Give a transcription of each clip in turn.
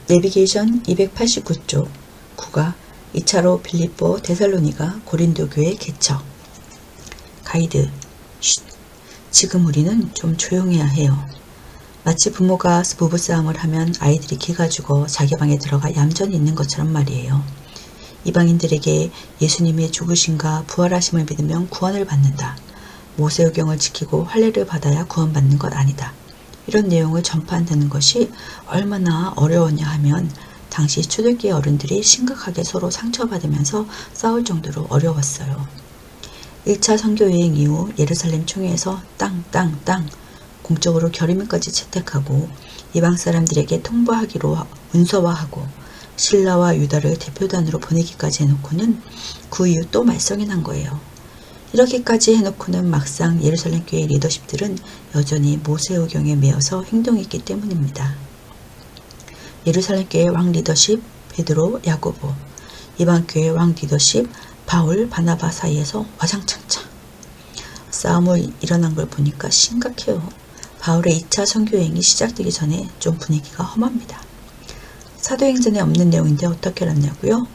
내비게이션 289쪽 9가 2차로 빌립보 데살로니가 고린도 교회 개척. 가이드. 쉿. 지금 우리는 좀 조용해야 해요. 마치 부모가 부부싸움을 하면 아이들이 기가 죽어 자기 방에 들어가 얌전히 있는 것처럼 말이에요. 이방인들에게 예수님의 죽으심과 부활하심을 믿으면 구원을 받는다. 모세오경을 지키고 할례를 받아야 구원받는 것 아니다. 이런 내용을 전파한다는 것이 얼마나 어려웠냐 하면 당시 초대교회 어른들이 심각하게 서로 상처받으면서 싸울 정도로 어려웠어요. 1차 선교여행 이후 예루살렘 총회에서 땅 공적으로 결의문까지 채택하고 이방 사람들에게 통보하기로 문서화하고 신라와 유다를 대표단으로 보내기까지 해놓고는 그 이후 또 말썽이 난 거예요. 이렇게까지 해놓고는 막상 예루살렘 교회 리더십들은 여전히 모세오경에 매여서 행동했기 때문입니다. 예루살렘 교회 왕 리더십 베드로, 야고보, 이방 교회 왕 리더십 바울, 바나바 사이에서 와장창창 싸움이 일어난 걸 보니까 심각해요. 바울의 2차 선교여행이 시작되기 전에 좀 분위기가 험합니다. 사도행전에 없는 내용인데 어떻게 알았냐고요?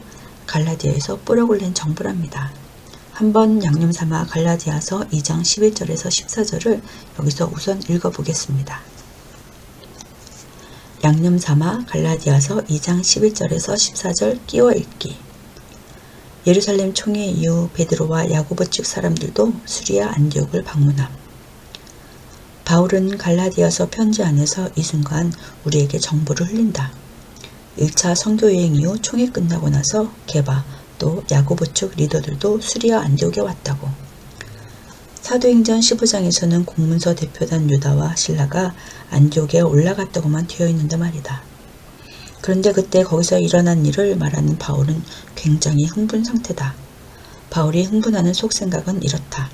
갈라디아에서 뿌락을 낸 정보랍니다. 한번 양념 삼아 갈라디아서 2장 11절에서 14절을 여기서 우선 읽어보겠습니다. 양념 삼아 갈라디아서 2장 11절에서 14절 끼워 읽기. 예루살렘 총회 이후 베드로와 야고보 측 사람들도 수리아 안디옥을 방문함. 바울은 갈라디아서 편지 안에서 이 순간 우리에게 정보를 흘린다. 1차 선교여행 이후 총회 끝나고 나서 게바 또 야고보 측 리더들도 수리아 안디옥에 왔다고. 사도행전 15장에서는 공문서 대표단 유다와 실라가 안디옥에 올라갔다고만 되어 있는데 말이다. 그런데 그때 거기서 일어난 일을 말하는 바울은 굉장히 흥분 상태다. 바울이 흥분하는 속생각은 이렇다.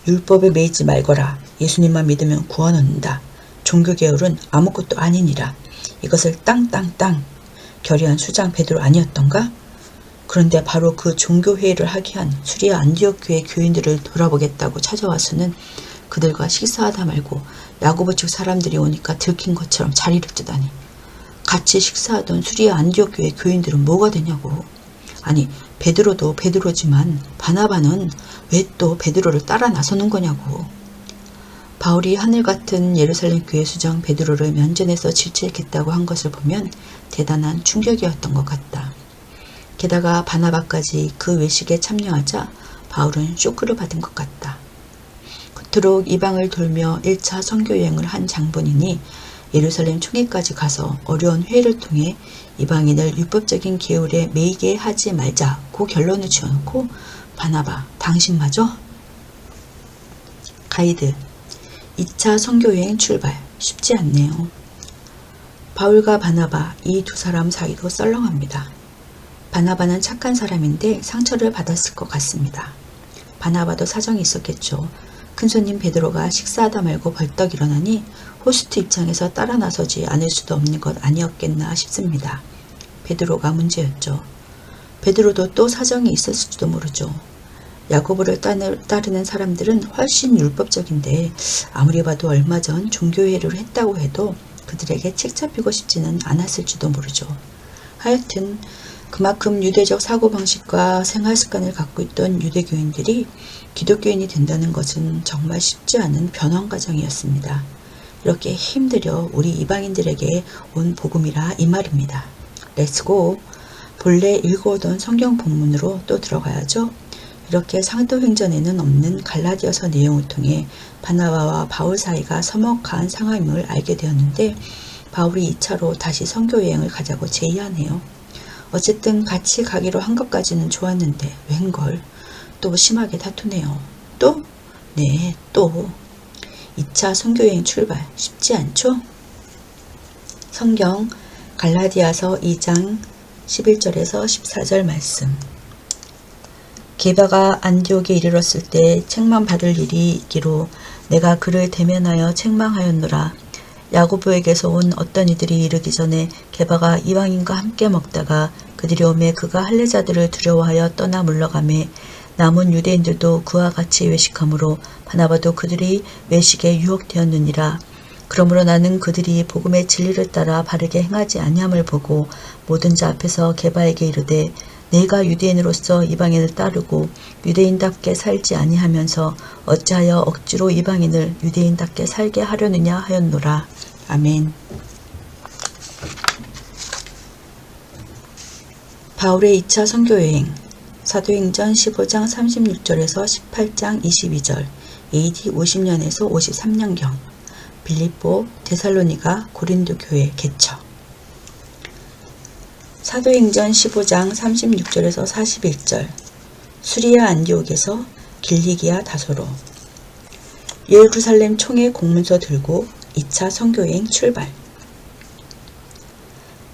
율법에 매이지 말거라. 예수님만 믿으면 구원 얻는다. 종교개혁은 아무것도 아니니라. 이것을 땅 결의한 수장 베드로 아니었던가? 그런데 바로 그 종교회의를 하게 한 수리아 안디옥 교회 교인들을 돌아보겠다고 찾아와서는 그들과 식사하다 말고 야고보 측 사람들이 오니까 들킨 것처럼 자리를 뜨다니. 같이 식사하던 수리아 안디옥 교회 교인들은 뭐가 되냐고. 아니 베드로도 베드로지만 바나바는 왜 또 베드로를 따라 나서는 거냐고. 바울이 하늘같은 예루살렘 교회 수장 베드로를 면전에서 질책했다고 한 것을 보면 대단한 충격이었던 것 같다. 게다가 바나바까지 그 외식에 참여하자 바울은 쇼크를 받은 것 같다. 그토록 이방을 돌며 1차 선교여행을 한 장본인이 예루살렘 총회까지 가서 어려운 회의를 통해 이방인을 율법적인 계율에 매이게 하지 말자고 결론을 지어놓고 바나바, 당신마저? 가이드. 2차 선교여행 출발. 쉽지 않네요. 바울과 바나바, 이 두 사람 사이도 썰렁합니다. 바나바는 착한 사람인데 상처를 받았을 것 같습니다. 바나바도 사정이 있었겠죠. 큰손님 베드로가 식사하다 말고 벌떡 일어나니 호스트 입장에서 따라 나서지 않을 수도 없는 것 아니었겠나 싶습니다. 베드로가 문제였죠. 베드로도 또 사정이 있었을지도 모르죠. 야고보를 따르는 사람들은 훨씬 율법적인데 아무리 봐도 얼마 전 종교회의를 했다고 해도 그들에게 책 잡히고 싶지는 않았을지도 모르죠. 하여튼 그만큼 유대적 사고방식과 생활습관을 갖고 있던 유대교인들이 기독교인이 된다는 것은 정말 쉽지 않은 변환 과정이었습니다. 이렇게 힘들여 우리 이방인들에게 온 복음이라 이 말입니다. 렛츠고! 본래 읽어오던 성경 본문으로 또 들어가야죠. 이렇게 사도행전에는 없는 갈라디아서 내용을 통해 바나바와 바울 사이가 서먹한 상황임을 알게 되었는데 바울이 2차로 다시 선교여행을 가자고 제의하네요. 어쨌든 같이 가기로 한 것까지는 좋았는데 웬걸 또 심하게 다투네요. 또? 네, 또. 2차 선교여행 출발 쉽지 않죠? 성경 갈라디아서 2장 11절에서 14절 말씀. 게바가 안디옥에 이르렀을 때 책망받을 일이 있기로 내가 그를 대면하여 책망하였노라. 야고보에게서 온 어떤 이들이 이르기 전에 게바가 이방인과 함께 먹다가 그들이 오매 그가 할례자들을 두려워하여 떠나 물러가매 남은 유대인들도 그와 같이 외식하므로 바나바도 그들이 외식에 유혹되었느니라. 그러므로 나는 그들이 복음의 진리를 따라 바르게 행하지 아니함을 보고 모든 자 앞에서 게바에게 이르되 내가 유대인으로서 이방인을 따르고 유대인답게 살지 아니하면서 어찌하여 억지로 이방인을 유대인답게 살게 하려느냐 하였노라. 아멘. 바울의 2차 선교여행 사도행전 15장 36절에서 18장 22절 AD 50년에서 53년경 빌립보, 데살로니가, 고린도 교회 개척 사도행전 15장 36절에서 41절 수리아 안디옥에서 길리기아 다소로 예루살렘 총회 공문서 들고 2차 선교여행 출발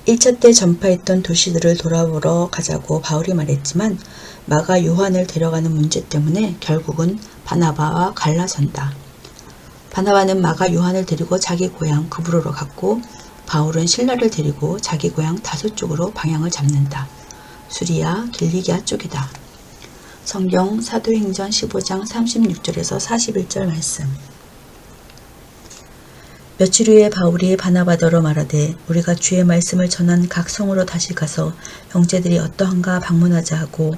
1차 때 전파했던 도시들을 돌아보러 가자고 바울이 말했지만 마가 요한을 데려가는 문제 때문에 결국은 바나바와 갈라선다. 바나바는 마가 요한을 데리고 자기 고향 그브로로 갔고 바울은 실라를 데리고 자기 고향 다소 쪽으로 방향을 잡는다. 수리아 길리기아 쪽이다. 성경 사도행전 15장 36절에서 41절 말씀 며칠 후에 바울이 바나바더러 말하되 우리가 주의 말씀을 전한 각 성으로 다시 가서 형제들이 어떠한가 방문하자 하고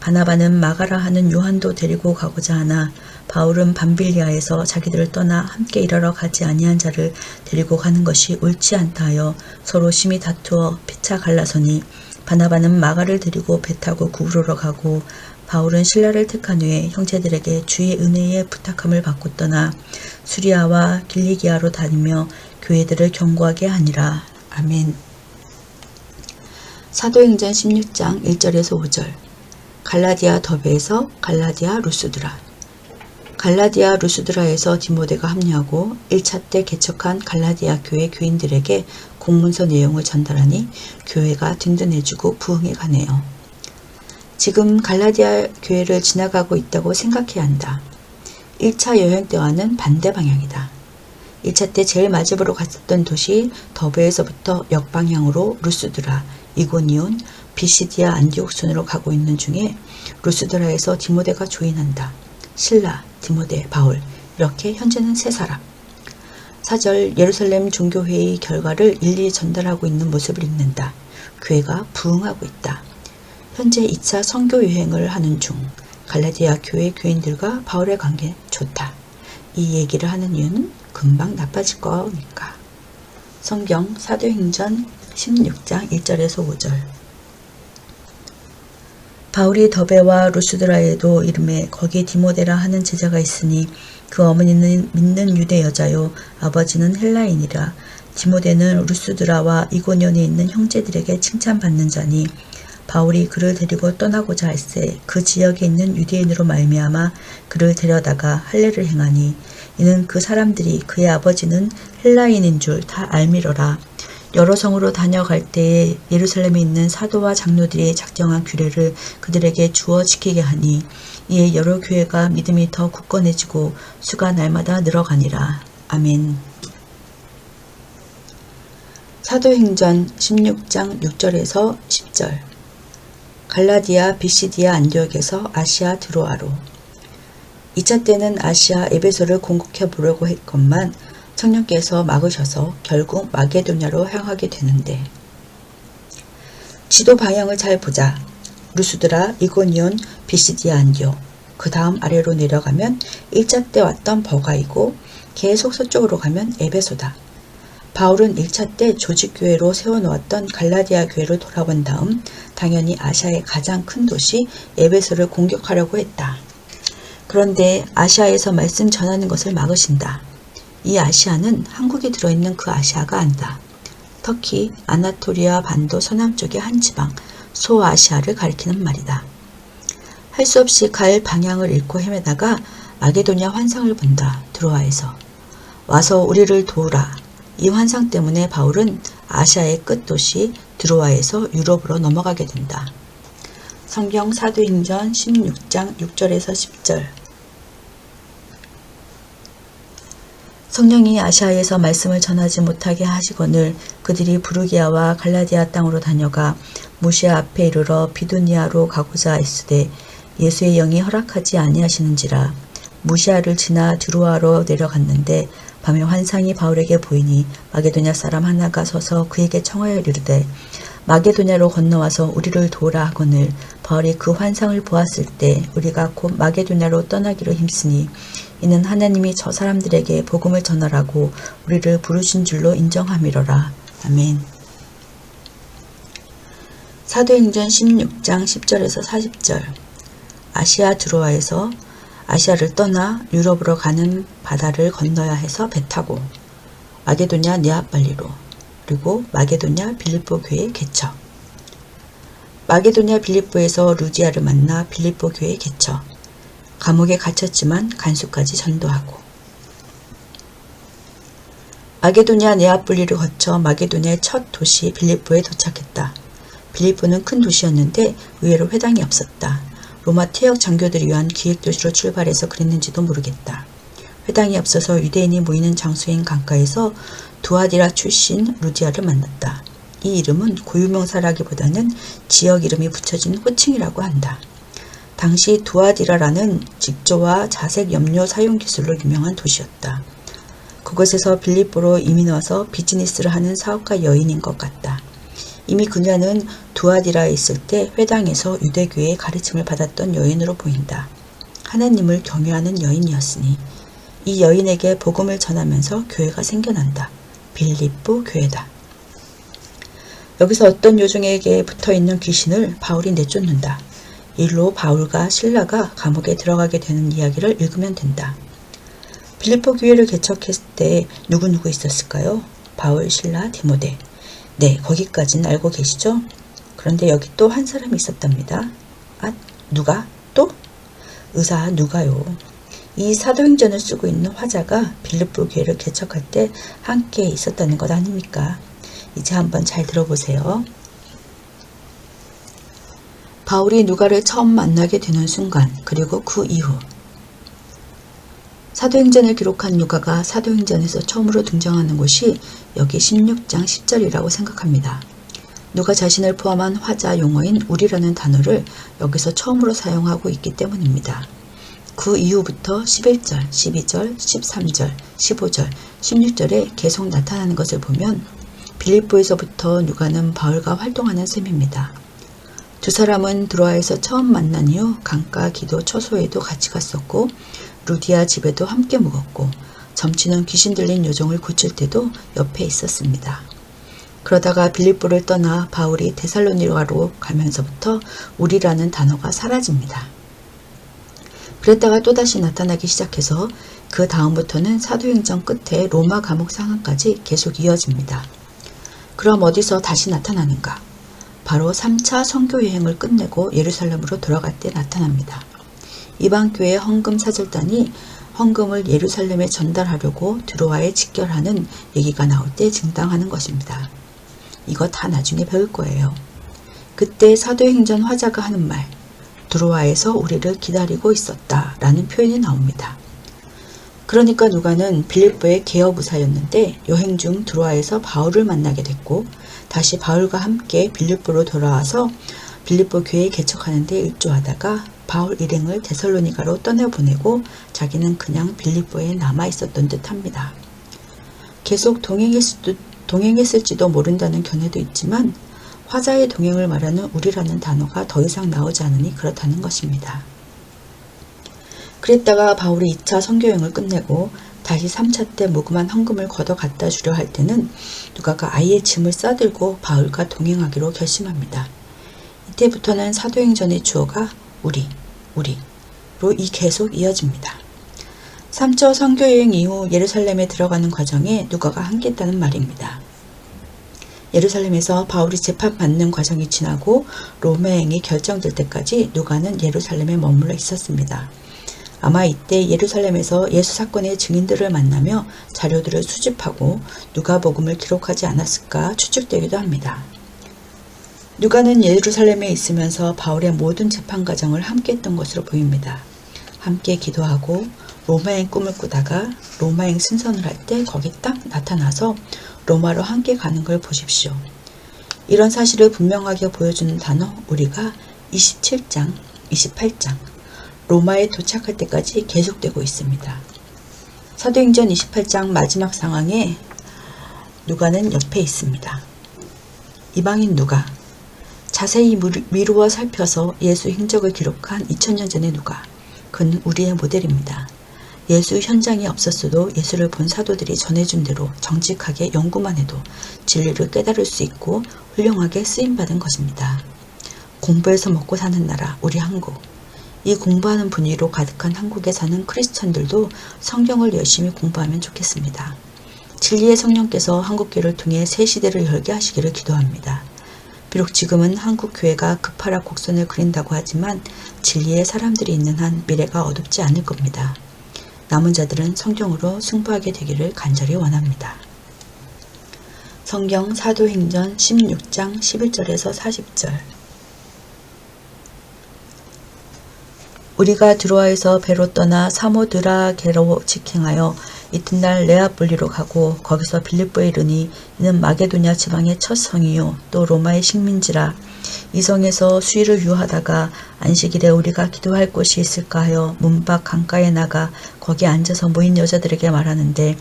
바나바는 마가라 하는 요한도 데리고 가고자 하나 바울은 밤빌리아에서 자기들을 떠나 함께 일하러 가지 아니한 자를 데리고 가는 것이 옳지 않다 하여 서로 심히 다투어 피차 갈라서니 바나바는 마가를 데리고 배 타고 구브로로 가고 바울은 실라를 택한 후에 형제들에게 주의 은혜에 부탁함을 받고 떠나 수리아와 길리기아로 다니며 교회들을 경고하게 하니라. 아멘. 사도행전 16장 1절에서 5절 갈라디아 더베에서 갈라디아 루스드라 갈라디아 루스드라에서 디모데가 합류하고 1차 때 개척한 갈라디아 교회 교인들에게 공문서 내용을 전달하니 교회가 든든해지고 부흥해 가네요. 지금 갈라디아 교회를 지나가고 있다고 생각해야 한다. 1차 여행 때와는 반대 방향이다. 1차 때 제일 마지막으로 갔었던 도시 더베에서부터 역방향으로 루스드라, 이고니온, 비시디아 안디옥 순으로 가고 있는 중에 루스드라에서 디모데가 조인한다. 실라, 디모데, 바울 이렇게 현재는 세 사람. 4절 예루살렘 종교회의 결과를 일일이 전달하고 있는 모습을 읽는다. 교회가 부흥하고 있다. 현재 2차 선교 여행을 하는 중 갈라디아 교회 교인들과 바울의 관계 좋다. 이 얘기를 하는 이유는 금방 나빠질 거니까. 성경 사도행전 16장 1절에서 5절 바울이 더베와 루스드라에도 이름에 거기 디모데라 하는 제자가 있으니 그 어머니는 믿는 유대 여자요 아버지는 헬라인이라. 디모데는 루스드라와 이고니온에 있는 형제들에게 칭찬받는 자니 바울이 그를 데리고 떠나고자 할세 그 지역에 있는 유대인으로 말미암아 그를 데려다가 할례를 행하니 이는 그 사람들이 그의 아버지는 헬라인인 줄 다 알미러라. 여러 성으로 다녀갈 때에 예루살렘에 있는 사도와 장로들이 작정한 규례를 그들에게 주어 지키게 하니 이에 여러 교회가 믿음이 더 굳건해지고 수가 날마다 늘어가니라. 아멘. 사도행전 16장 6절에서 10절 갈라디아 비시디아 안디옥에서 아시아 드로아로 2차 때는 아시아 에베소를 공국해 보려고 했건만 성령께서 막으셔서 결국 마게도냐로 향하게 되는데 지도 방향을 잘 보자. 루스드라, 이고니온, 비시디아 안디옥 그 다음 아래로 내려가면 1차 때 왔던 버가이고 계속 서쪽으로 가면 에베소다. 바울은 1차 때 조직교회로 세워놓았던 갈라디아 교회를 돌아본 다음 당연히 아시아의 가장 큰 도시 에베소를 공격하려고 했다. 그런데 아시아에서 말씀 전하는 것을 막으신다. 이 아시아는 한국이 들어있는 그 아시아가 아니다. 터키, 아나토리아 반도 서남쪽의 한 지방, 소아시아를 가리키는 말이다. 할 수 없이 갈 방향을 잃고 헤매다가 마게도냐 환상을 본다. 드로아에서. 와서 우리를 도우라. 이 환상 때문에 바울은 아시아의 끝도시 드로아에서 유럽으로 넘어가게 된다. 성경 사도행전 16장 6절에서 10절 성령이 아시아에서 말씀을 전하지 못하게 하시거늘 그들이 부르기아와 갈라디아 땅으로 다녀가 무시아 앞에 이르러 비두니아로 가고자 했으되 예수의 영이 허락하지 아니하시는지라. 무시아를 지나 드로아로 내려갔는데 밤에 환상이 바울에게 보이니 마게도냐 사람 하나가 서서 그에게 청하여 이르되 마게도냐로 건너와서 우리를 도우라 하거늘 바울이 그 환상을 보았을 때 우리가 곧 마게도냐로 떠나기로 힘쓰니 이는 하나님이 저 사람들에게 복음을 전하라고 우리를 부르신 줄로 인정함이로라. 아멘. 사도행전 16장 10절에서 40절. 아시아 드로아에서 아시아를 떠나 유럽으로 가는 바다를 건너야 해서 배 타고 마게도냐 네아팔리로, 그리고 마게도냐 빌립보 교회에 개척. 마게도냐 빌립보에서 루디아를 만나 빌립보 교회에 개척. 감옥에 갇혔지만 간수까지 전도하고. 마게도냐 네아폴리를 거쳐 마게도냐의 첫 도시 빌립보에 도착했다. 빌립보는 큰 도시였는데 의외로 회당이 없었다. 로마 퇴역 장교들을 위한 기획도시로 출발해서 그랬는지도 모르겠다. 회당이 없어서 유대인이 모이는 장소인 강가에서 두아디라 출신 루디아를 만났다. 이 이름은 고유명사라기보다는 지역 이름이 붙여진 호칭이라고 한다. 당시 두아디라라는 직조와 자색 염료 사용 기술로 유명한 도시였다. 그곳에서 빌립보로 이민 와서 비즈니스를 하는 사업가 여인인 것 같다. 이미 그녀는 두아디라에 있을 때 회당에서 유대교회의 가르침을 받았던 여인으로 보인다. 하나님을 경외하는 여인이었으니 이 여인에게 복음을 전하면서 교회가 생겨난다. 빌립보 교회다. 여기서 어떤 요정에게 붙어있는 귀신을 바울이 내쫓는다. 일로 바울과 실라가 감옥에 들어가게 되는 이야기를 읽으면 된다. 빌립보 교회를 개척했을 때 누구 있었을까요? 바울, 실라, 디모데. 네, 거기까지는 알고 계시죠? 그런데 여기 또 한 사람이 있었답니다. 아, 누가? 또? 의사 누가요? 이 사도행전을 쓰고 있는 화자가 빌립보 교회를 개척할 때 함께 있었다는 것 아닙니까? 이제 한번 잘 들어보세요. 바울이 누가를 처음 만나게 되는 순간, 그리고 그 이후. 사도행전을 기록한 누가가 사도행전에서 처음으로 등장하는 곳이 여기 16장 10절이라고 생각합니다. 누가 자신을 포함한 화자 용어인 우리라는 단어를 여기서 처음으로 사용하고 있기 때문입니다. 그 이후부터 11절, 12절, 13절, 15절, 16절에 계속 나타나는 것을 보면 빌립보에서부터 누가는 바울과 활동하는 셈입니다. 두 사람은 드로아에서 처음 만난 이후 강가 기도 처소에도 같이 갔었고 루디아 집에도 함께 묵었고 점치는 귀신 들린 요정을 고칠 때도 옆에 있었습니다. 그러다가 빌립보를 떠나 바울이 데살로니가로 가면서부터 우리라는 단어가 사라집니다. 그랬다가 또다시 나타나기 시작해서 그 다음부터는 사도행전 끝에 로마 감옥 상황까지 계속 이어집니다. 그럼 어디서 다시 나타나는가? 바로 3차 선교여행을 끝내고 예루살렘으로 돌아갈 때 나타납니다. 이방교회 헌금사절단이 헌금을 예루살렘에 전달하려고 드로아에 직결하는 얘기가 나올 때 증당하는 것입니다. 이거 다 나중에 배울 거예요. 그때 사도행전 화자가 하는 말, 드로아에서 우리를 기다리고 있었다 라는 표현이 나옵니다. 그러니까 누가는 빌립보의 개업의사였는데 여행 중 드로아에서 바울을 만나게 됐고 다시 바울과 함께 빌립보로 돌아와서 빌립보 교회 개척하는 데 일조하다가 바울 일행을 데살로니가로 떠내보내고 자기는 그냥 빌립보에 남아있었던 듯합니다. 계속 동행했을지도 모른다는 견해도 있지만 화자의 동행을 말하는 우리라는 단어가 더 이상 나오지 않으니 그렇다는 것입니다. 그랬다가 바울이 2차 선교여행을 끝내고 다시 3차 때 모금한 헌금을 걷어 갖다 주려 할 때는 누가가 아예 짐을 싸들고 바울과 동행하기로 결심합니다. 이때부터는 사도행전의 주어가 우리로 계속 이어집니다. 3차 선교여행 이후 예루살렘에 들어가는 과정에 누가가 함께했다는 말입니다. 예루살렘에서 바울이 재판받는 과정이 지나고 로마여행이 결정될 때까지 누가는 예루살렘에 머물러 있었습니다. 아마 이때 예루살렘에서 예수 사건의 증인들을 만나며 자료들을 수집하고 누가복음을 기록하지 않았을까 추측되기도 합니다. 누가는 예루살렘에 있으면서 바울의 모든 재판 과정을 함께 했던 것으로 보입니다. 함께 기도하고 로마행 꿈을 꾸다가 로마행 승선을 할 때 거기 딱 나타나서 로마로 함께 가는 걸 보십시오. 이런 사실을 분명하게 보여주는 단어 우리가 27장, 28장 로마에 도착할 때까지 계속되고 있습니다. 사도행전 28장 마지막 상황에 누가는 옆에 있습니다. 이방인 누가, 자세히 미루어 살펴서 예수 행적을 기록한 2000년 전의 누가, 그는 우리의 모델입니다. 예수 현장이 없었어도 예수를 본 사도들이 전해준 대로 정직하게 연구만 해도 진리를 깨달을 수 있고 훌륭하게 쓰임받은 것입니다. 공부해서 먹고 사는 나라 우리 한국, 이 공부하는 분위기로 가득한 한국에 사는 크리스천들도 성경을 열심히 공부하면 좋겠습니다. 진리의 성령께서 한국교회를 통해 새 시대를 열게 하시기를 기도합니다. 비록 지금은 한국 교회가 급하라 곡선을 그린다고 하지만 진리의 사람들이 있는 한 미래가 어둡지 않을 겁니다. 남은 자들은 성경으로 승부하게 되기를 간절히 원합니다. 성경 사도행전 16장 11절에서 40절. 우리가 드로아에서 배로 떠나 사모드라게로 직행하여 이튿날 레아폴리로 가고 거기서 빌립보에 이르니 이는 마게도냐 지방의 첫 성이요 또 로마의 식민지라. 이 성에서 수일을 유하다가 안식일에 우리가 기도할 곳이 있을까 하여 문밖 강가에 나가 거기 앉아서 모인 여자들에게 말하는데,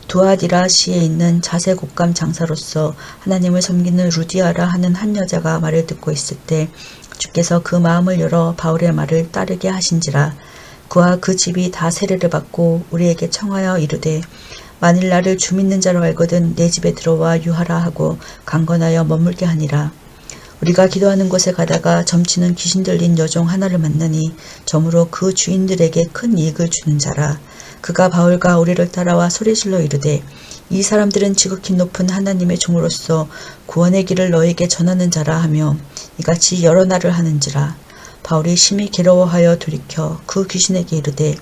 두아디라시에 있는 자세 곶감 장사로서 하나님을 섬기는 루디아라 하는 한 여자가 말을 듣고 있을 때 주께서 그 마음을 열어 바울의 말을 따르게 하신지라. 그와 그 집이 다 세례를 받고 우리에게 청하여 이르되, 만일 나를 주 믿는 자로 알거든 내 집에 들어와 유하라 하고 강건하여 머물게 하니라. 우리가 기도하는 곳에 가다가 점치는 귀신 들린 여종 하나를 만나니 점으로 그 주인들에게 큰 이익을 주는 자라. 그가 바울과 우리를 따라와 소리질러 이르되, 이 사람들은 지극히 높은 하나님의 종으로서 구원의 길을 너에게 전하는 자라 하며 이같이 여러 날을 하는지라. 바울이 심히 괴로워하여 돌이켜 그 귀신에게 이르되,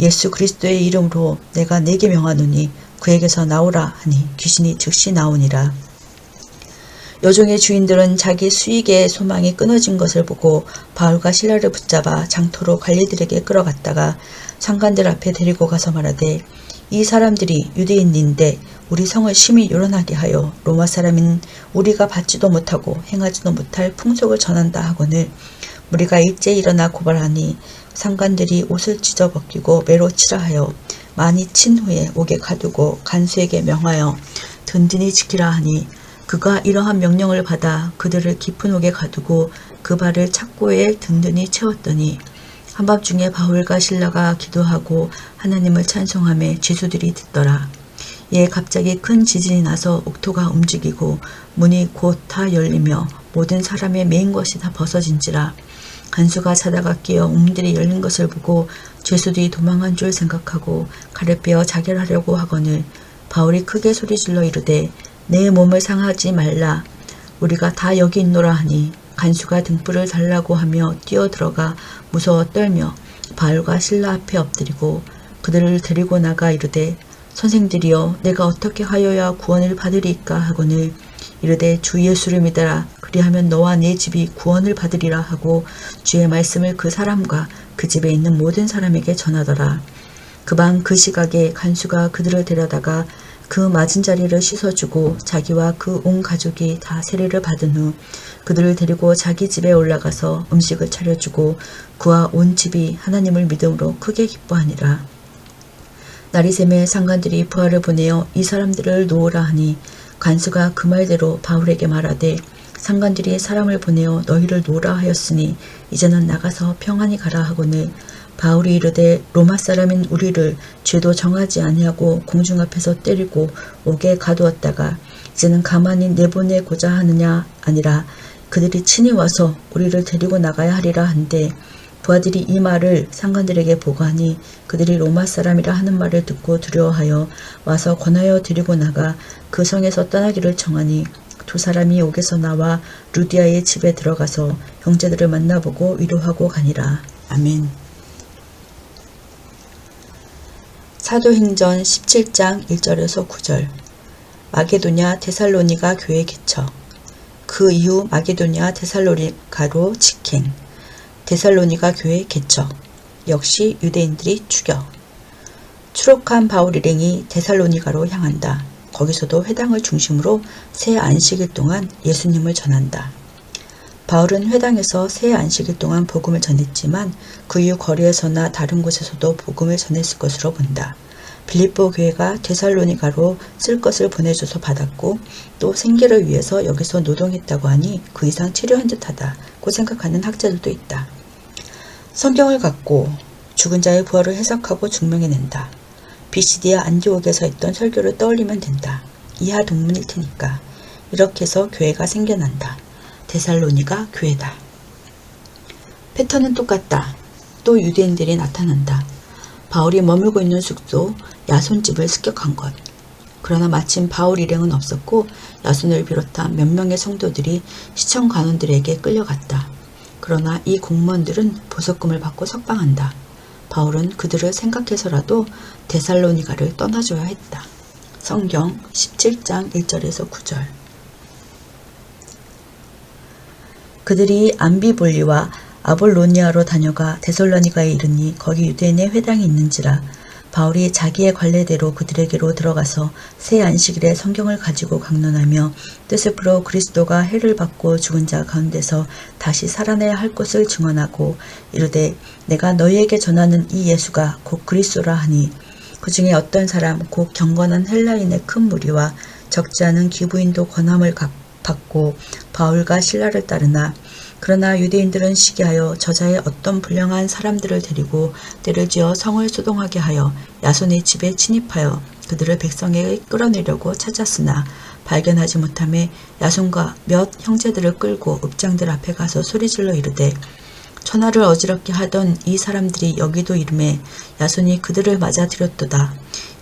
예수 그리스도의 이름으로 내가 네게 명하노니 그에게서 나오라 하니 귀신이 즉시 나오니라. 여종의 주인들은 자기 수익의 소망이 끊어진 것을 보고 바울과 실라를 붙잡아 장터로 관리들에게 끌어갔다가 상관들 앞에 데리고 가서 말하되, 이 사람들이 유대인인데 우리 성을 심히 요란하게 하여 로마 사람인 우리가 받지도 못하고 행하지도 못할 풍속을 전한다 하거늘 우리가 일제히 일어나 고발하니 상관들이 옷을 찢어 벗기고 매로 치라 하여 많이 친 후에 옥에 가두고 간수에게 명하여 든든히 지키라 하니, 그가 이러한 명령을 받아 그들을 깊은 옥에 가두고 그 발을 착고에 든든히 채웠더니 한밤중에 바울과 실라가 기도하고 하나님을 찬송하며 죄수들이 듣더라. 이에 갑자기 큰 지진이 나서 옥토가 움직이고 문이 곧 다 열리며 모든 사람의 메인 것이 다 벗어진지라. 간수가 자다가 깨어 웅들이 열린 것을 보고 죄수들이 도망한 줄 생각하고 칼을 빼어 자결하려고 하거늘 바울이 크게 소리질러 이르되, 내 몸을 상하지 말라. 우리가 다 여기 있노라 하니 간수가 등불을 달라고 하며 뛰어들어가 무서워 떨며 바울과 실라 앞에 엎드리고 그들을 데리고 나가 이르되, 선생들이여 내가 어떻게 하여야 구원을 받으리이까 하거늘 이르되, 주 예수를 믿어라. 그리하면 너와 네 집이 구원을 받으리라 하고 주의 말씀을 그 사람과 그 집에 있는 모든 사람에게 전하더라. 그밤 그 시각에 간수가 그들을 데려다가 그 맞은 자리를 씻어주고 자기와 그 온 가족이 다 세례를 받은 후 그들을 데리고 자기 집에 올라가서 음식을 차려주고 그와 온 집이 하나님을 믿음으로 크게 기뻐하니라. 날이 새매 상관들이 부하를 보내어 이 사람들을 놓으라 하니 간수가 그 말대로 바울에게 말하되, 상관들이 사람을 보내어 너희를 놓으라 하였으니 이제는 나가서 평안히 가라 하거늘 바울이 이르되, 로마 사람인 우리를 죄도 정하지 아니하고 공중 앞에서 때리고 옥에 가두었다가 이제는 가만히 내보내고자 하느냐 아니라 그들이 친히 와서 우리를 데리고 나가야 하리라 한데, 부하들이 이 말을 상관들에게 보고하니 그들이 로마 사람이라 하는 말을 듣고 두려워하여 와서 권하여 데리고 나가 그 성에서 떠나기를 청하니 두 사람이 옥에서 나와 루디아의 집에 들어가서 형제들을 만나보고 위로하고 가니라. 아멘. 사도행전 17장 1절에서 9절. 마게도냐 데살로니가 교회 개척. 그 이후 마게도냐 데살로니가로 직행. 데살로니가 교회 개척. 역시 유대인들이 추격. 추록한 바울 일행이 데살로니가로 향한다. 거기서도 회당을 중심으로 새 안식일 동안 예수님을 전한다. 바울은 회당에서 새 안식일 동안 복음을 전했지만 그 이후 거리에서나 다른 곳에서도 복음을 전했을 것으로 본다. 빌립보 교회가 데살로니가로 쓸 것을 보내줘서 받았고 또 생계를 위해서 여기서 노동했다고 하니 그 이상 치료한 듯하다고 생각하는 학자들도 있다. 성경을 갖고 죽은 자의 부활을 해석하고 증명해낸다. 비시디아 안디옥에서 했던 설교를 떠올리면 된다. 이하 동문일 테니까. 이렇게 해서 교회가 생겨난다. 데살로니가 교회다. 패턴은 똑같다. 또 유대인들이 나타난다. 바울이 머물고 있는 숙소 야손집을 습격한 것. 그러나 마침 바울 일행은 없었고 야손을 비롯한 몇 명의 성도들이 시청 관원들에게 끌려갔다. 그러나 이 공무원들은 보석금을 받고 석방한다. 바울은 그들을 생각해서라도 데살로니가를 떠나줘야 했다. 성경 17장 1절에서 9절. 그들이 암비볼리와 아볼로니아로 다녀가 데살로니가에 이르니 거기 유대인의 회당이 있는지라. 바울이 자기의 관례대로 그들에게로 들어가서 새 안식일에 성경을 가지고 강론하며 뜻을 풀어 그리스도가 해를 받고 죽은 자 가운데서 다시 살아나야 할 것을 증언하고 이르되 내가 너희에게 전하는 이 예수가 곧 그리스도라 하니 그 중에 어떤 사람 곧 경건한 헬라인의 큰 무리와 적지 않은 기부인도 권함을 받고 바울과 실라를 따르나 그러나 유대인들은 시기하여 저자의 어떤 불량한 사람들을 데리고 때를 지어 성을 소동하게 하여 야손의 집에 침입하여 그들을 백성에게 끌어내려고 찾았으나 발견하지 못하며 야손과 몇 형제들을 끌고 읍장들 앞에 가서 소리질러 이르되 천하를 어지럽게 하던 이 사람들이 여기도 이름에 야손이 그들을 맞아들였도다.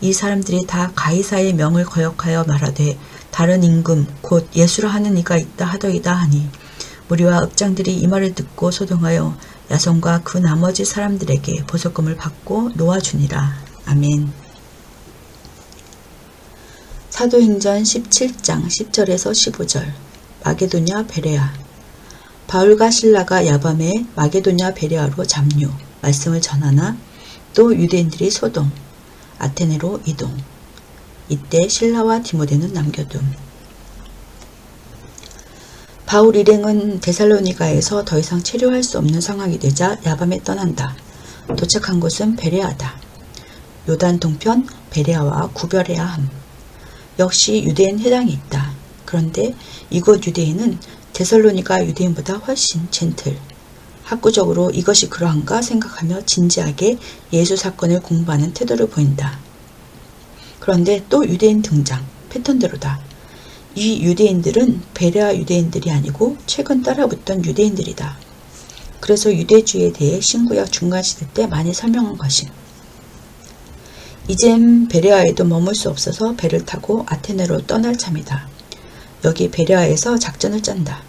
이 사람들이 다 가이사의 명을 거역하여 말하되 다른 임금 곧 예수라 하는 이가 있다 하더이다 하니 무리와 읍장들이 이 말을 듣고 소동하여 야손과 그 나머지 사람들에게 보석금을 받고 놓아주니라. 아멘. 사도행전 17장 10절에서 15절. 마게도냐 베레아. 바울과 실라가 야밤에 마게도냐 베레아로 잡류, 말씀을 전하나 또 유대인들이 소동, 아테네로 이동. 이때 실라와 디모데는 남겨둠. 바울 일행은 데살로니가에서 더 이상 체류할 수 없는 상황이 되자 야밤에 떠난다. 도착한 곳은 베레아다. 요단 동편 베레아와 구별해야 함. 역시 유대인 회당이 있다. 그런데 이곳 유대인은 데살로니가 유대인보다 훨씬 젠틀. 학구적으로 이것이 그러한가 생각하며 진지하게 예수 사건을 공부하는 태도를 보인다. 그런데 또 유대인 등장. 패턴대로다. 이 유대인들은 베레아 유대인들이 아니고 최근 따라붙던 유대인들이다. 그래서 유대주의에 대해 신구약 중간시대 때 많이 설명한 것임. 이젠 베레아에도 머물 수 없어서 배를 타고 아테네로 떠날 참이다. 여기 베레아에서 작전을 짠다.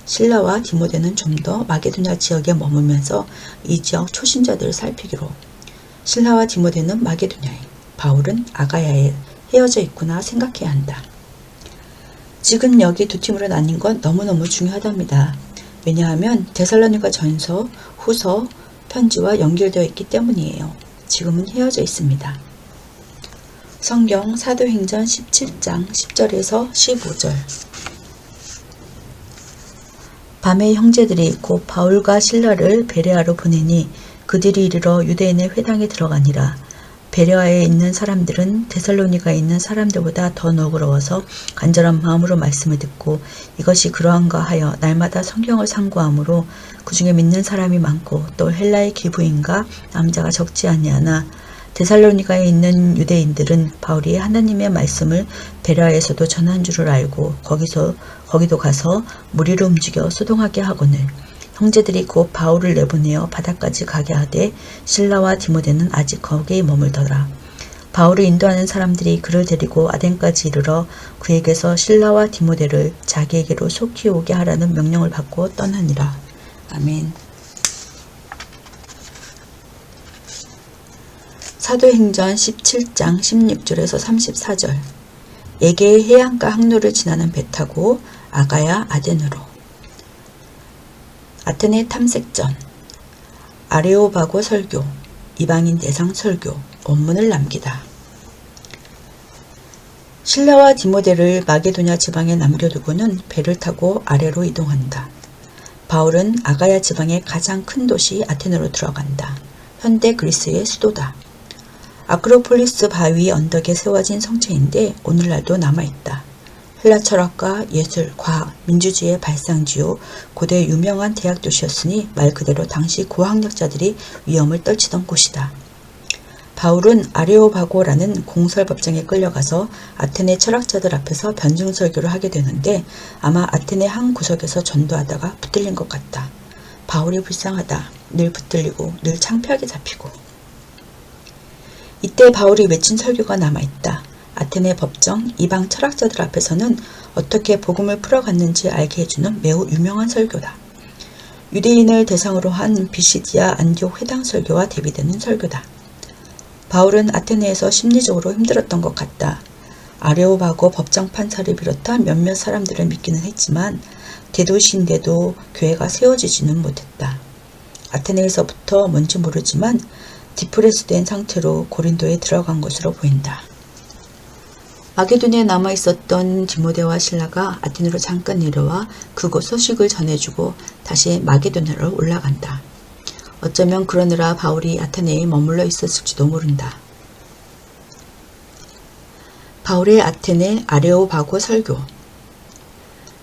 실라와 디모데는 좀 더 마게도냐 지역에 머물면서 이 지역 초신자들을 살피기로. 실라와 디모데는 마게도냐에, 바울은 아가야에 헤어져 있구나 생각해야 한다. 지금 여기 두 팀으로 나뉜 건 너무너무 중요하답니다. 왜냐하면 데살로니가 전서, 후서, 편지와 연결되어 있기 때문이에요. 지금은 헤어져 있습니다. 성경 사도행전 17장 10절에서 15절. 밤에 형제들이 곧 바울과 실라를 베레아로 보내니 그들이 이르러 유대인의 회당에 들어가니라. 베레아에 있는 사람들은 데살로니가에 있는 사람들보다 더 너그러워서 간절한 마음으로 말씀을 듣고 이것이 그러한가 하여 날마다 성경을 상고하므로 그 중에 믿는 사람이 많고 또 헬라의 기부인과 남자가 적지 아니하나 데살로니가에 있는 유대인들은 바울이 하나님의 말씀을 베레아에서도 전한 줄을 알고 거기도 가서 무리로 움직여 소동하게 하거늘 형제들이 곧 바울을 내보내어 바다까지 가게 하되 실라와 디모데는 아직 거기에 머물더라. 바울을 인도하는 사람들이 그를 데리고 아덴까지 이르러 그에게서 실라와 디모데를 자기에게로 속히 오게 하라는 명령을 받고 떠나니라. 아멘. 사도행전 17장 16절에서 34절. 에게의 해안가 항로를 지나는 배 타고 아가야 아덴으로. 아테네 탐색전, 아레오바고 설교, 이방인 대상 설교, 원문을 남기다. 실라와 디모데를 마게도냐 지방에 남겨두고는 배를 타고 아래로 이동한다. 바울은 아가야 지방의 가장 큰 도시 아테네로 들어간다. 현대 그리스의 수도다. 아크로폴리스 바위 언덕에 세워진 성체인데 오늘날도 남아있다. 헬라 철학과 예술, 과학, 민주주의의 발상지요 고대 유명한 대학 도시였으니 말 그대로 당시 고학력자들이 위험을 떨치던 곳이다. 바울은 아레오바고라는 공설법정에 끌려가서 아테네 철학자들 앞에서 변증설교를 하게 되는데 아마 아테네 한 구석에서 전도하다가 붙들린 것 같다. 바울이 불쌍하다. 늘 붙들리고 늘 창피하게 잡히고. 이때 바울이 외친 설교가 남아있다. 아테네 법정 이방 철학자들 앞에서는 어떻게 복음을 풀어갔는지 알게 해주는 매우 유명한 설교다. 유대인을 대상으로 한 비시디아 안디옥 회당 설교와 대비되는 설교다. 바울은 아테네에서 심리적으로 힘들었던 것 같다. 아레오바고 법정 판사를 비롯한 몇몇 사람들을 믿기는 했지만 대도시인데도 교회가 세워지지는 못했다. 아테네에서부터 뭔지 모르지만 디프레스된 상태로 고린도에 들어간 것으로 보인다. 마게도니아에 남아있었던 디모데와 실라가 아테네로 잠깐 내려와 그곳 소식을 전해주고 다시 마게도니아로 올라간다. 어쩌면 그러느라 바울이 아테네에 머물러 있었을지도 모른다. 바울의 아테네 아레오바고 설교.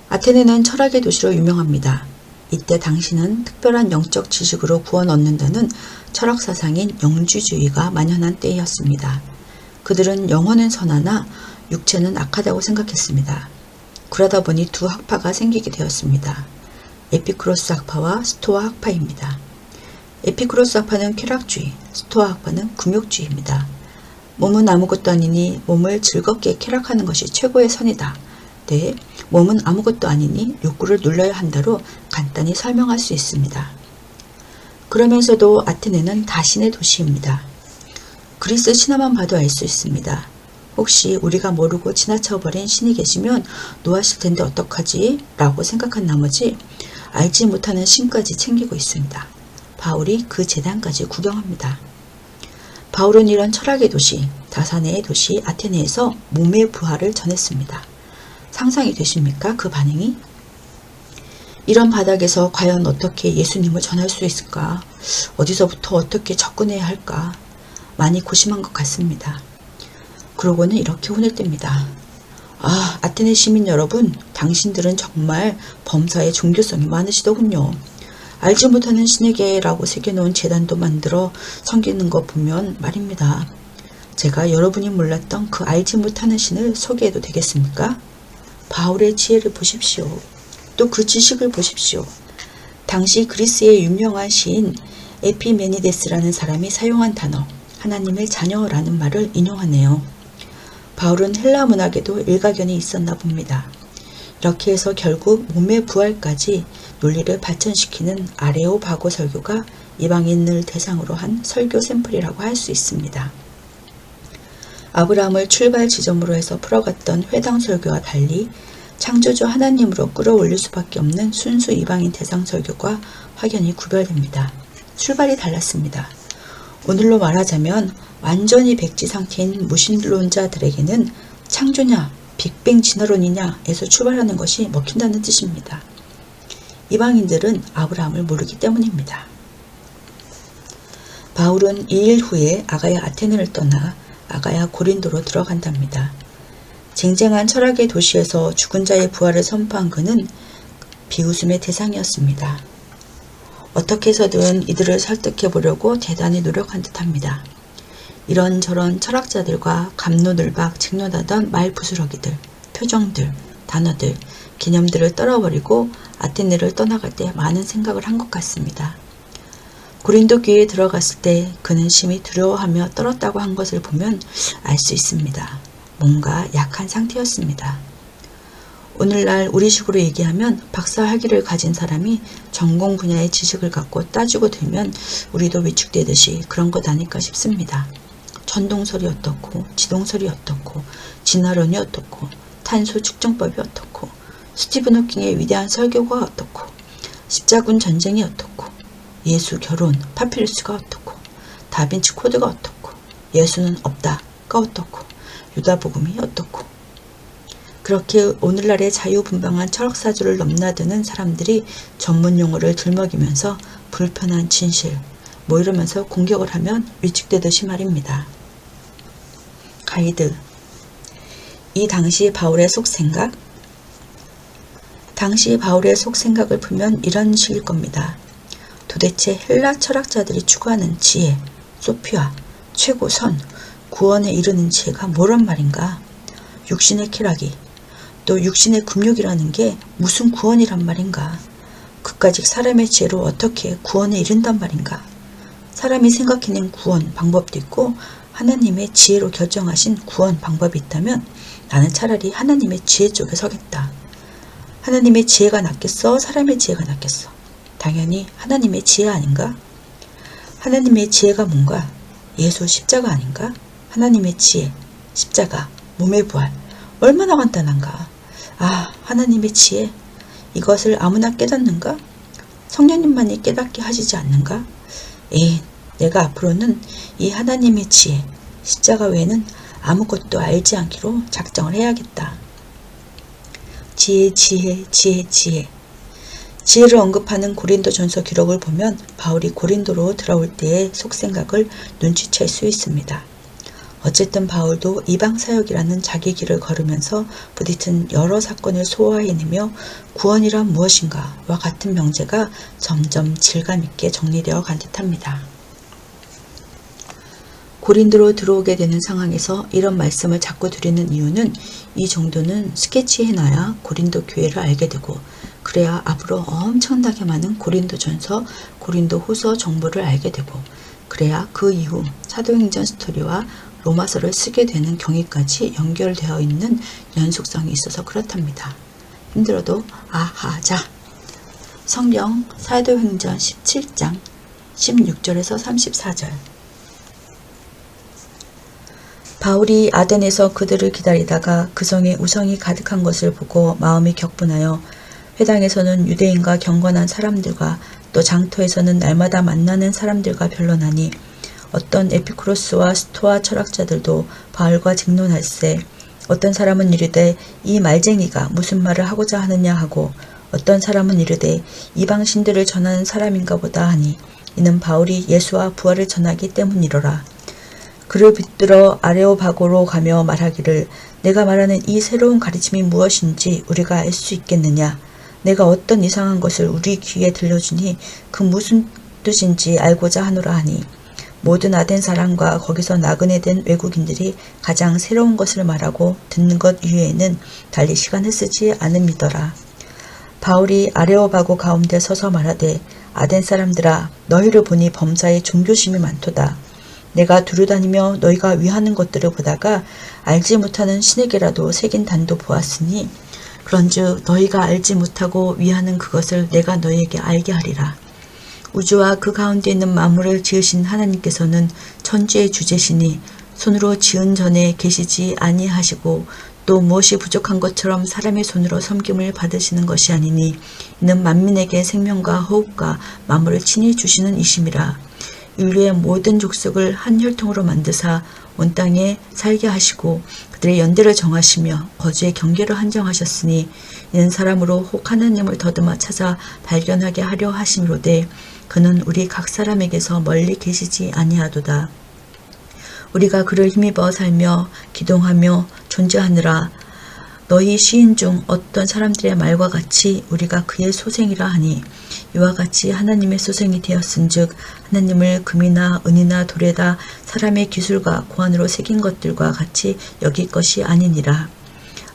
아테네는 철학의 도시로 유명합니다. 이때 당시는 특별한 영적 지식으로 구원 얻는다는 철학 사상인 영주주의가 만연한 때였습니다. 그들은 영혼은 선하나 육체는 악하다고 생각했습니다. 그러다 보니 두 학파가 생기게 되었습니다. 에피쿠로스 학파와 스토아 학파입니다. 에피쿠로스 학파는 쾌락주의, 스토아 학파는 금욕주의입니다. 몸은 아무것도 아니니 몸을 즐겁게 쾌락하는 것이 최고의 선이다. 네, 몸은 아무것도 아니니 욕구를 눌러야 한다로 간단히 설명할 수 있습니다. 그러면서도 아테네는 다신의 도시입니다. 그리스 신화만 봐도 알 수 있습니다. 혹시 우리가 모르고 지나쳐버린 신이 계시면 노하실 텐데 어떡하지? 라고 생각한 나머지 알지 못하는 신까지 챙기고 있습니다. 바울이 그 재단까지 구경합니다. 바울은 이런 철학의 도시, 다산의 도시 아테네에서 몸의 부활을 전했습니다. 상상이 되십니까? 그 반응이? 이런 바닥에서 과연 어떻게 예수님을 전할 수 있을까? 어디서부터 어떻게 접근해야 할까? 많이 고심한 것 같습니다. 그러고는 이렇게 혼을 뗍니다. 아, 아테네 시민 여러분, 당신들은 정말 범사에 종교성이 많으시더군요. 알지 못하는 신에게라고 새겨놓은 재단도 만들어 섬기는 거 보면 말입니다. 제가 여러분이 몰랐던 그 알지 못하는 신을 소개해도 되겠습니까? 바울의 지혜를 보십시오. 또 그 지식을 보십시오. 당시 그리스의 유명한 시인 에피메니데스라는 사람이 사용한 단어, 하나님의 자녀라는 말을 인용하네요. 바울은 헬라 문학에도 일가견이 있었나 봅니다. 이렇게 해서 결국 몸의 부활까지 논리를 발전시키는 아레오바고 설교가 이방인을 대상으로 한 설교 샘플이라고 할 수 있습니다. 아브라함을 출발 지점으로 해서 풀어갔던 회당 설교와 달리 창조주 하나님으로 끌어올릴 수밖에 없는 순수 이방인 대상 설교과 확연히 구별됩니다. 출발이 달랐습니다. 오늘로 말하자면 완전히 백지 상태인 무신론자들에게는 창조냐, 빅뱅 진화론이냐에서 출발하는 것이 먹힌다는 뜻입니다. 이방인들은 아브라함을 모르기 때문입니다. 바울은 2일 후에 아가야 아테네를 떠나 아가야 고린도로 들어간답니다. 쟁쟁한 철학의 도시에서 죽은 자의 부활을 선포한 그는 비웃음의 대상이었습니다. 어떻게 해서든 이들을 설득해 보려고 대단히 노력한 듯합니다. 이런저런 철학자들과 갑론을박 쟁론하던 말부스러기들, 표정들, 단어들, 개념들을 떨어버리고 아테네를 떠나갈 때 많은 생각을 한 것 같습니다. 고린도 교회에 들어갔을 때 그는 심히 두려워하며 떨었다고 한 것을 보면 알 수 있습니다. 뭔가 약한 상태였습니다. 오늘날 우리식으로 얘기하면 박사 학위를 가진 사람이 전공 분야의 지식을 갖고 따지고 들면 우리도 위축되듯이 그런 것 아닐까 싶습니다. 전동설이 어떻고 지동설이 어떻고 진화론이 어떻고 탄소 측정법이 어떻고 스티븐 호킹의 위대한 설교가 어떻고 십자군 전쟁이 어떻고 예수 결혼 파피루스가 어떻고 다빈치 코드가 어떻고 예수는 없다가 어떻고 유다복음이 어떻고 그렇게 오늘날의 자유분방한 철학사주를 넘나드는 사람들이 전문 용어를 들먹이면서 불편한 진실 이러면서 공격을 하면 위축되듯이 말입니다. 가이드. 이 당시 바울의 속생각? 당시 바울의 속생각을 풀면 이런 식일 겁니다. 도대체 헬라 철학자들이 추구하는 지혜, 소피아, 최고선, 구원에 이르는 지혜가 뭐란 말인가? 육신의 쾌락이, 또 육신의 금욕이라는 게 무슨 구원이란 말인가? 그까짓 사람의 지혜로 어떻게 구원에 이른단 말인가? 사람이 생각해낸 구원 방법도 있고 하나님의 지혜로 결정하신 구원 방법이 있다면 나는 차라리 하나님의 지혜 쪽에 서겠다. 하나님의 지혜가 낫겠어? 사람의 지혜가 낫겠어? 당연히 하나님의 지혜 아닌가? 하나님의 지혜가 뭔가? 예수 십자가 아닌가? 하나님의 지혜, 십자가, 몸의 부활, 얼마나 간단한가? 아, 하나님의 지혜, 이것을 아무나 깨닫는가? 성령님만이 깨닫게 하시지 않는가? 내가 앞으로는 이 하나님의 지혜, 십자가 외에는 아무것도 알지 않기로 작정을 해야겠다. 지혜, 지혜, 지혜, 지혜. 지혜를 언급하는 고린도전서 기록을 보면 바울이 고린도로 들어올 때의 속생각을 눈치챌 수 있습니다. 어쨌든 바울도 이방사역이라는 자기 길을 걸으면서 부딪힌 여러 사건을 소화해내며 구원이란 무엇인가와 같은 명제가 점점 질감있게 정리되어 간 듯합니다. 고린도로 들어오게 되는 상황에서 이런 말씀을 자꾸 드리는 이유는 이 정도는 스케치해놔야 고린도 교회를 알게 되고 그래야 앞으로 엄청나게 많은 고린도전서, 고린도후서 정보를 알게 되고 그래야 그 이후 사도행전 스토리와 로마서를 쓰게 되는 경위까지 연결되어 있는 연속성이 있어서 그렇답니다. 힘들어도 자, 성경 사도행전 17장 16절에서 34절. 바울이 아덴에서 그들을 기다리다가 그 성에 우성이 가득한 것을 보고 마음이 격분하여 회당에서는 유대인과 경건한 사람들과 또 장터에서는 날마다 만나는 사람들과 변론하니 어떤 에피쿠로스와 스토아 철학자들도 바울과 쟁론할세 어떤 사람은 이르되 이 말쟁이가 무슨 말을 하고자 하느냐 하고 어떤 사람은 이르되 이방신들을 전하는 사람인가 보다 하니 이는 바울이 예수와 부활을 전하기 때문이로라. 그를 붙들어 아레오바고로 가며 말하기를 내가 말하는 이 새로운 가르침이 무엇인지 우리가 알 수 있겠느냐. 내가 어떤 이상한 것을 우리 귀에 들려주니 그 무슨 뜻인지 알고자 하노라 하니 모든 아덴 사람과 거기서 나그네 된 외국인들이 가장 새로운 것을 말하고 듣는 것 이외에는 달리 시간을 쓰지 않음이더라. 바울이 아레오바고 가운데 서서 말하되 아덴 사람들아 너희를 보니 범사에 종교심이 많도다. 내가 두루다니며 너희가 위하는 것들을 보다가 알지 못하는 신에게라도 새긴 단도 보았으니 그런즉 너희가 알지 못하고 위하는 그것을 내가 너희에게 알게 하리라. 우주와 그 가운데 있는 만물을 지으신 하나님께서는 천지의 주제시니 손으로 지은 전에 계시지 아니하시고 또 무엇이 부족한 것처럼 사람의 손으로 섬김을 받으시는 것이 아니니 이는 만민에게 생명과 호흡과 만물을 친히 주시는 이심이라. 인류의 모든 족속을 한 혈통으로 만드사 온 땅에 살게 하시고 그들의 연대를 정하시며 거주의 경계를 한정하셨으니 이는 사람으로 혹 하나님을 더듬어 찾아 발견하게 하려 하심이로되 그는 우리 각 사람에게서 멀리 계시지 아니하도다. 우리가 그를 힘입어 살며 기동하며 존재하느라 너희 시인 중 어떤 사람들의 말과 같이 우리가 그의 소생이라 하니 이와 같이 하나님의 소생이 되었은즉 하나님을 금이나 은이나 돌에다 사람의 기술과 고안으로 새긴 것들과 같이 여길 것이 아니니라.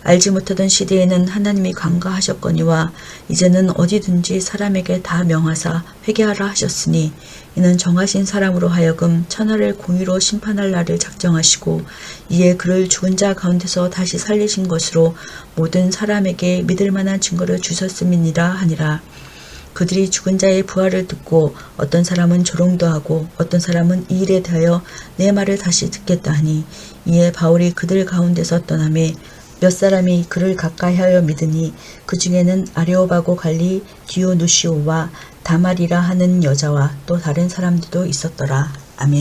알지 못하던 시대에는 하나님이 간과하셨거니와 이제는 어디든지 사람에게 다 명하사 회개하라 하셨으니 이는 정하신 사람으로 하여금 천하를 공의로 심판할 날을 작정하시고 이에 그를 죽은 자 가운데서 다시 살리신 것으로 모든 사람에게 믿을 만한 증거를 주셨음이니라 하니라. 그들이 죽은 자의 부활을 듣고 어떤 사람은 조롱도 하고 어떤 사람은 이 일에 대하여 내 말을 다시 듣겠다 하니 이에 바울이 그들 가운데서 떠나매 몇 사람이 그를 가까이하여 믿으니 그 중에는 아레오바고 갈리 디오누시오와 다말이라 하는 여자와 또 다른 사람들도 있었더라. 아멘.